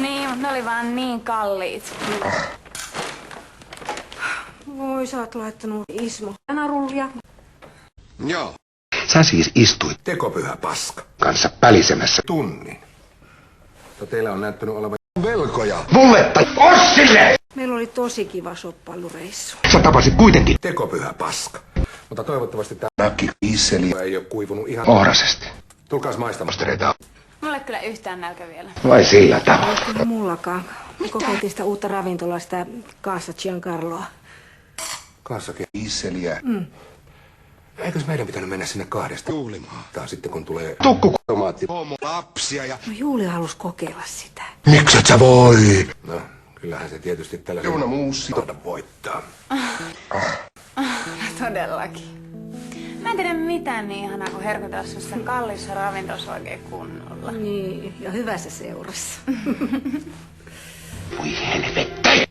Niin, mutta ne oli vaan niin kalliit. Voi, sä oot laittanut Ismo narullia. Joo. Sä siis istuit Tekopyhä paska. kanssa pälisemässä Tunnin. Mutta teillä on näyttänyt olevan velkoja. mulle tai Ossille! Meillä oli tosi kiva shoppailureissu. Sä tapasit kuitenkin Tekopyhä paska. Mutta toivottavasti tää nakki Iisseli ei ole kuivunut ihan ohrasesti. Tulkaas maistamaan. Mostereita Mulle kyllä yhtään nälkä vielä. vai sillä tavalla? Ei mullakaan. Me kokeiltiin sitä uutta ravintolaa, sitä Casa Giancarloa. Kaassakin. Iisseliä. Eikös meidän pitänyt mennä sinne kahdesta juhlimaan? Tai sitten kun tulee Tukku. tomaatti, pomo, lapsia ja... No Juuli halusi kokeilla sitä. Mikset sä voi? No, kyllähän se tietysti tällä Jouna Muussi. saada voittaa. Todellakin. Mä en tiedä mitään niin ihanaa kuin herkutella semmoisessa kalliissa ravintolassa oikein kunnolla. Niin, ja hyvässä seurassa. Voi helvetti! Ei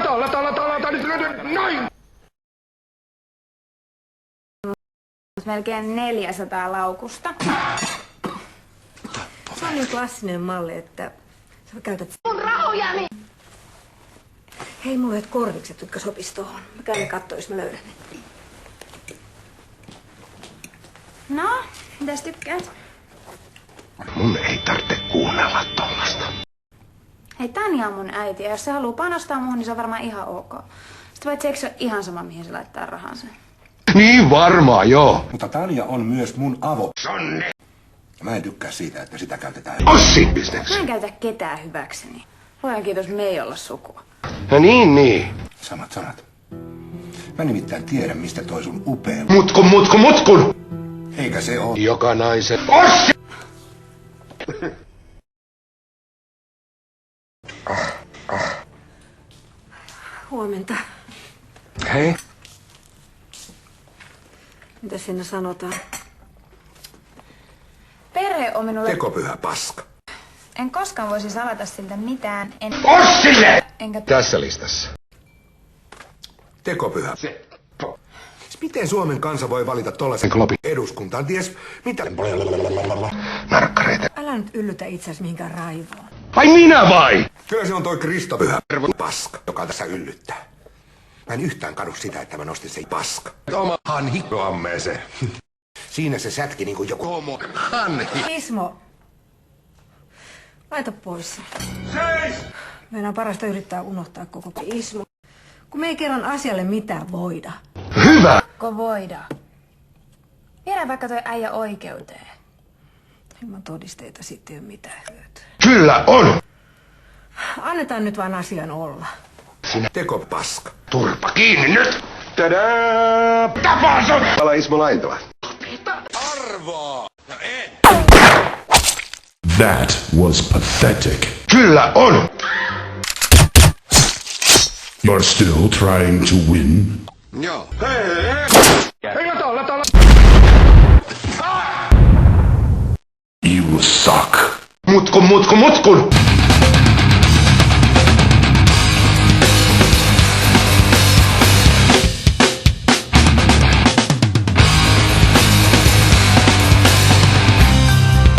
lata, nyt, noin! Melkein 400 laukusta. Se on niin klassinen malli, että sä käytät... Mun rahojani! Hei, mulla on korvikset, jotka sopis tohon. Mä käyn kattoo, jos mä löydän ne. No, mitäs tykkäät? Mun ei tarvitse kuunnella tollasta. Hei, Tanja on mun äiti, ja jos se haluaa panostaa muuhun, niin se on varmaan ihan ok. Sitten paitsi eikö se ole ihan sama, mihin se laittaa rahansa? Niin varmaan, joo. Mutta Tanja on myös mun avo. Sonne. Mä en tykkää siitä, että sitä käytetään. Ossi! Mä en käytä ketään hyväkseni. Luojan kiitos, me ei olla sukua. No niin. Samat sanat. Mä nimittäin tiedän, mistä toi sun upea... Mutkun! Eikä se oo... Joka naisen... Ossi! Huomenta. Hei. Mitä siinä sanotaan? Perhe on minulle... Tekopyhä paska. En koskaan voisi salata siltä mitään, Ossille! enkä... Tässä listassa. Tekopyhä. Miten Suomen kansa voi valita tollasen Klopi. eduskuntaan? Ties mitä... Narkkareita. Älä nyt yllytä itseäsi mihinkään raivoon. Ai minä vai? Kyllä se on toi Kristopyhä paska, joka tässä yllyttää. Mä en yhtään kadu sitä, että mä nostin sen paska. Omahan hikkoammeeseen. Siinä se sätki niinku joku homo. Ismo! Laita pois se. Seis! Meidän on parasta yrittää unohtaa koko Ismo. Kun me ei kerran asialle mitään voida. Hyvä! Ko voidaan. Viedään vaikka toi äijä oikeuteen. Ilman todisteita sitten ei ole mitään hyötyä. Kyllä on! Annetaan nyt vaan asian olla. Sinä Tekopaska. turpa kiinni nyt! Tadaa! Tapaa sun! Pala Ismo Laintoa. That was pathetic. Kyllä on! You're still trying to win? Joo. You suck. Mutkun!